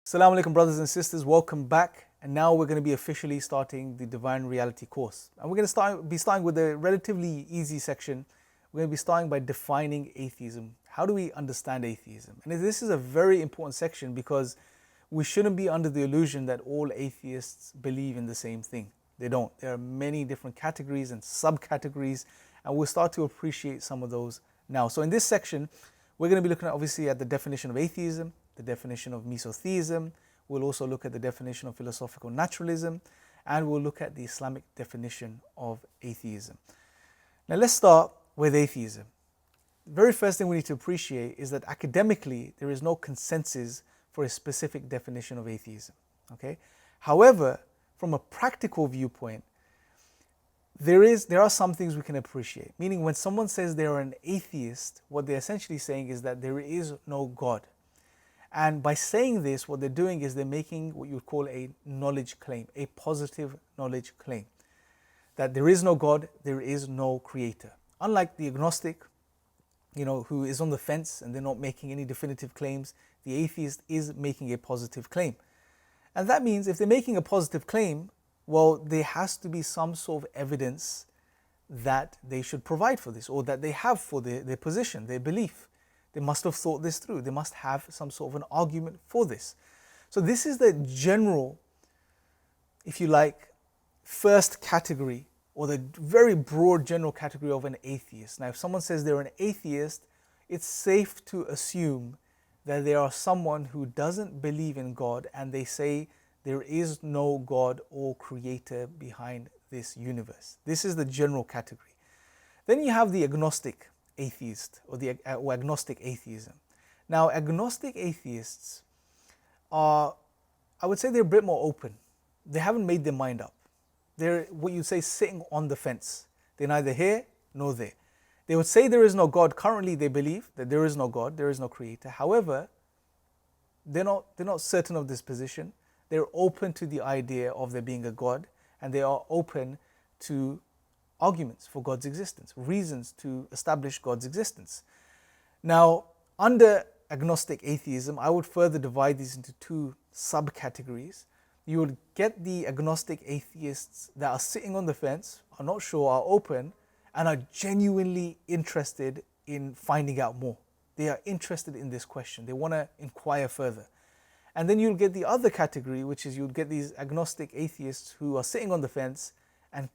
Assalamu alaikum, brothers and sisters, welcome back. And now we're going to be officially starting the Divine Reality course. And we're going to be starting with a relatively easy section. We're going to be starting by defining atheism. How do we understand atheism? And this is a very important section because we shouldn't be under the illusion that all atheists believe in the same thing. They don't. There are many different categories and subcategories, and we'll start to appreciate some of those now. So in this section, we're going to be looking at obviously at the definition of atheism, the definition of mesotheism. We'll also look at the definition of philosophical naturalism, and we'll look at the Islamic definition of atheism. Now let's start with atheism. The very first thing we need to appreciate is that academically there is no consensus for a specific definition of atheism. Okay? However, from a practical viewpoint, there are some things we can appreciate. Meaning when someone says they are an atheist, what they're essentially saying is that there is no God. And by saying this, what they're doing is they're making what you would call a knowledge claim, a positive knowledge claim. That there is no God, there is no creator. Unlike the agnostic, who is on the fence and they're not making any definitive claims, the atheist is making a positive claim. And that means if they're making a positive claim, well, there has to be some sort of evidence that they should provide for this, or that they have for their position, their belief. They must have thought this through. They must have some sort of an argument for this. So this is the general, if you like, first category, or the very broad general category of an atheist. Now, if someone says they're an atheist, it's safe to assume that they are someone who doesn't believe in God, and they say there is no God or creator behind this universe. This is the general category. Then you have the agnostic atheist, or agnostic atheism. Now, agnostic atheists are, I would say they're a bit more open. They haven't made their mind up. They're what you say sitting on the fence. They're neither here nor there. They would say there is no God. Currently they believe that there is no God, there is no creator. However, they're not certain of this position. They're open to the idea of there being a God, and they are open to arguments for God's existence, reasons to establish God's existence. Now, under agnostic atheism, I would further divide these into two subcategories. You would get the agnostic atheists that are sitting on the fence, are not sure, are open, and are genuinely interested in finding out more. They are interested in this question. They want to inquire further. And then you'll get the other category, which is you'll get these agnostic atheists who are sitting on the fence and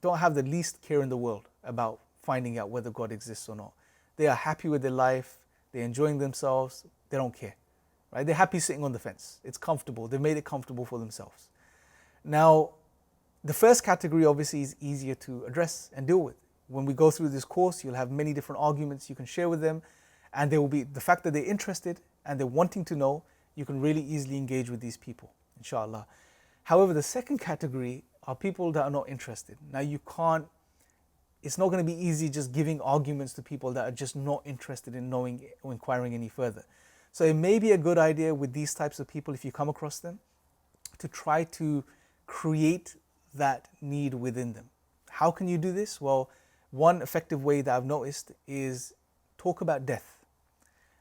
don't have the least care in the world about finding out whether God exists or not. They are happy with their life, they're enjoying themselves, they don't care. Right? They're happy sitting on the fence. It's comfortable. They've made it comfortable for themselves. Now, the first category obviously is easier to address and deal with. When we go through this course, you'll have many different arguments you can share with them, and there will be the fact that they're interested and they're wanting to know. You can really easily engage with these people, inshallah. However, the second category are people that are not interested. Now it's not going to be easy just giving arguments to people that are just not interested in knowing or inquiring any further. So it may be a good idea with these types of people, if you come across them, to try to create that need within them. How can you do this? Well, one effective way that I've noticed is talk about death.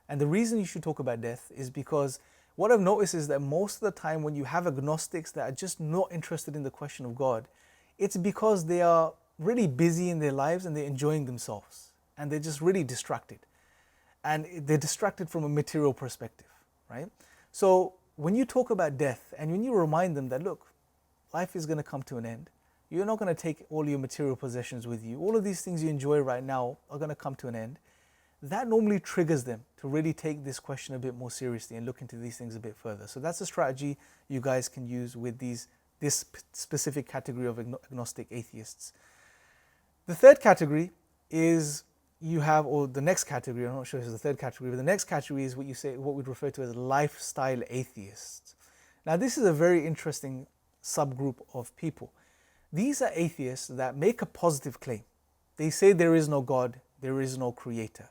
And the reason you should talk about death is because what I've noticed is that most of the time when you have agnostics that are just not interested in the question of God, it's because they are really busy in their lives and they're enjoying themselves. And they're just really distracted. And they're distracted from a material perspective, right? So when you talk about death and when you remind them that, look, life is going to come to an end. You're not going to take all your material possessions with you. All of these things you enjoy right now are going to come to an end. That normally triggers them to really take this question a bit more seriously and look into these things a bit further. So that's a strategy you guys can use with this specific category of agnostic atheists. The third category is the next category, I'm not sure if it's the third category, but the next category is what we'd refer to as lifestyle atheists. Now this is a very interesting subgroup of people. These are atheists that make a positive claim. They say there is no God, there is no creator.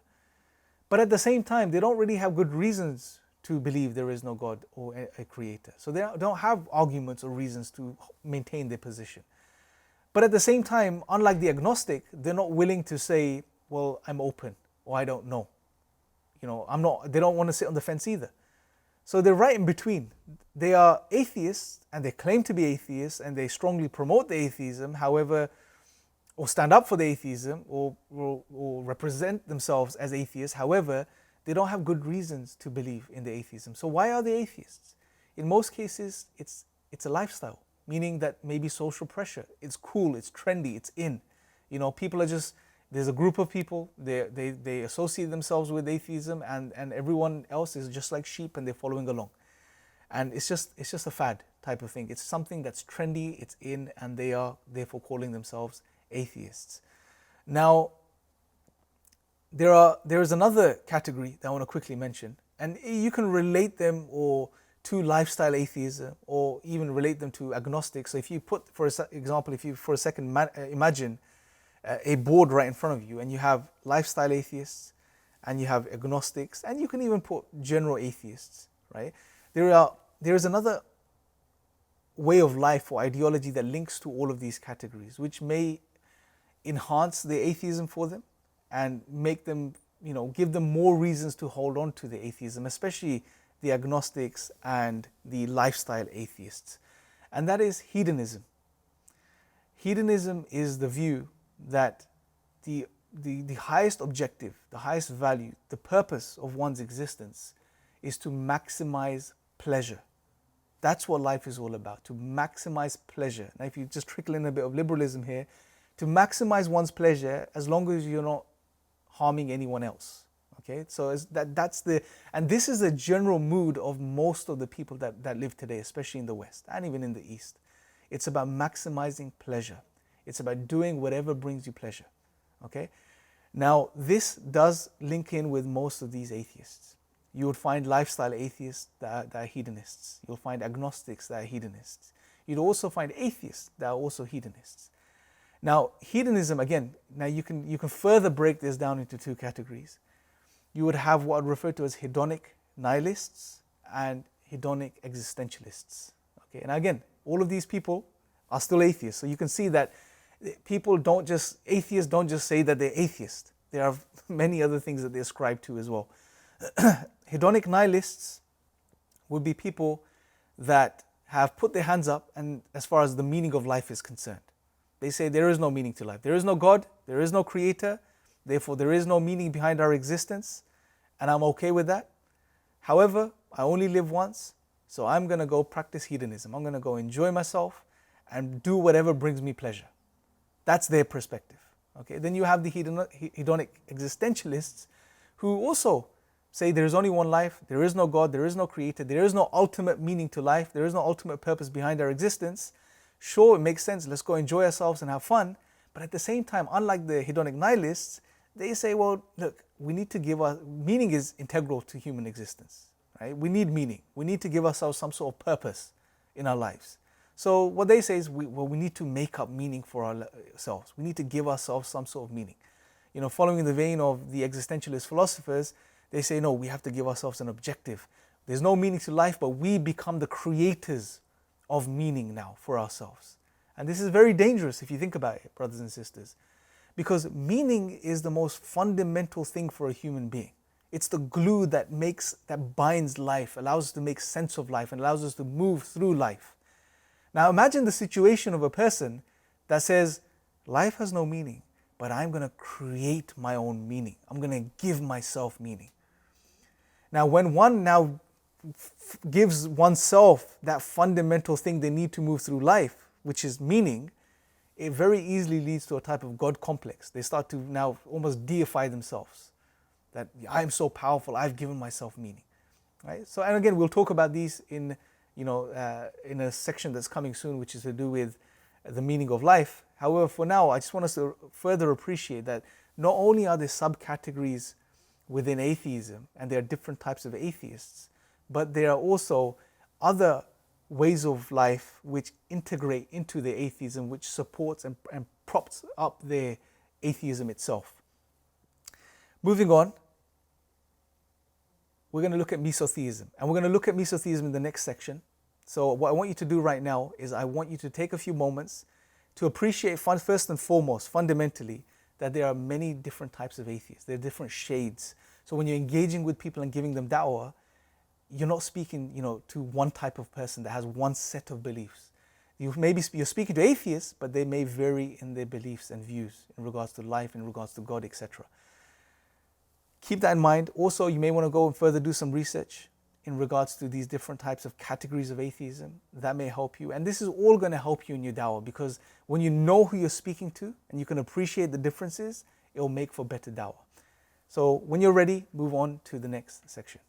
But at the same time, they don't really have good reasons to believe there is no God or a creator. So they don't have arguments or reasons to maintain their position. But at the same time, unlike the agnostic, they're not willing to say, well, I'm open, or I don't know. They don't want to sit on the fence either. So they're right in between. They are atheists and they claim to be atheists and they strongly promote the atheism, however, or stand up for the atheism or represent themselves as atheists. However, they don't have good reasons to believe in the atheism. So why are they atheists? In most cases, it's a lifestyle, meaning that maybe social pressure. It's cool, it's trendy, it's in. You know, people are just, there's a group of people, they associate themselves with atheism and everyone else is just like sheep and they're following along. And it's just a fad type of thing. It's something that's trendy, it's in, and they are therefore calling themselves atheists. Now, there is another category that I want to quickly mention, and you can relate them to lifestyle atheism or even relate them to agnostics. So if you put, for example, if you for a second imagine a board right in front of you and you have lifestyle atheists and you have agnostics and you can even put general atheists, right? There is another way of life or ideology that links to all of these categories, which may enhance the atheism for them and make them, give them more reasons to hold on to the atheism, especially the agnostics and the lifestyle atheists. And that is hedonism. Hedonism is the view that the highest objective, the highest value, the purpose of one's existence is to maximize pleasure. That's what life is all about, to maximize pleasure. Now, if you just trickle in a bit of liberalism here, to maximize one's pleasure as long as you're not harming anyone else. Okay, so and this is the general mood of most of the people that live today, especially in the West and even in the East. It's about maximizing pleasure. It's about doing whatever brings you pleasure. Okay, now this does link in with most of these atheists. You would find lifestyle atheists that are hedonists. You'll find agnostics that are hedonists. You'd also find atheists that are also hedonists. Now, hedonism, again, now you can further break this down into two categories. You would have what I'd refer to as hedonic nihilists and hedonic existentialists. Okay, and again, all of these people are still atheists. So you can see that atheists don't just say that they're atheists. There are many other things that they ascribe to as well. Hedonic nihilists would be people that have put their hands up and as far as the meaning of life is concerned. They say there is no meaning to life. There is no God, there is no creator, therefore there is no meaning behind our existence, and I'm okay with that. However, I only live once, so I'm going to go practice hedonism. I'm going to go enjoy myself and do whatever brings me pleasure. That's their perspective. Okay, then you have the hedonic existentialists who also say there is only one life, there is no God, there is no creator, there is no ultimate meaning to life, there is no ultimate purpose behind our existence. Sure, it makes sense, let's go enjoy ourselves and have fun. But at the same time, unlike the hedonic nihilists, they say, well, look, we need to meaning is integral to human existence, right? We need meaning. We need to give ourselves some sort of purpose in our lives. So what they say is, we need to make up meaning for ourselves. We need to give ourselves some sort of meaning. Following the vein of the existentialist philosophers, they say, no, we have to give ourselves an objective. There's no meaning to life, but we become the creators of meaning now for ourselves. And this is very dangerous if you think about it, brothers and sisters, because meaning is the most fundamental thing for a human being. It's the glue that binds life, allows us to make sense of life, and allows us to move through life. Now imagine the situation of a person that says, life has no meaning, but I'm going to create my own meaning. I'm going to give myself meaning. Now when one gives oneself that fundamental thing they need to move through life, which is meaning, it very easily leads to a type of God complex. They start to now almost deify themselves. That I'm so powerful, I've given myself meaning. Right? So, and again, we'll talk about these in a section that's coming soon, which is to do with the meaning of life. However, for now, I just want us to further appreciate that not only are there subcategories within atheism, and there are different types of atheists, but there are also other ways of life which integrate into the atheism, which supports and props up their atheism itself. Moving on, we're going to look at mesotheism, and we're going to look at mesotheism in the next section. So what I want you to do right now is I want you to take a few moments to appreciate first and foremost, fundamentally, that there are many different types of atheists. There are different shades. So when you're engaging with people and giving them da'wah, you're not speaking, to one type of person that has one set of beliefs. You're speaking to atheists, but they may vary in their beliefs and views in regards to life, in regards to God, etc. Keep that in mind. Also, you may want to go and further do some research in regards to these different types of categories of atheism. That may help you. And this is all going to help you in your dawah, because when you know who you're speaking to and you can appreciate the differences, it will make for better dawah. So when you're ready, move on to the next section.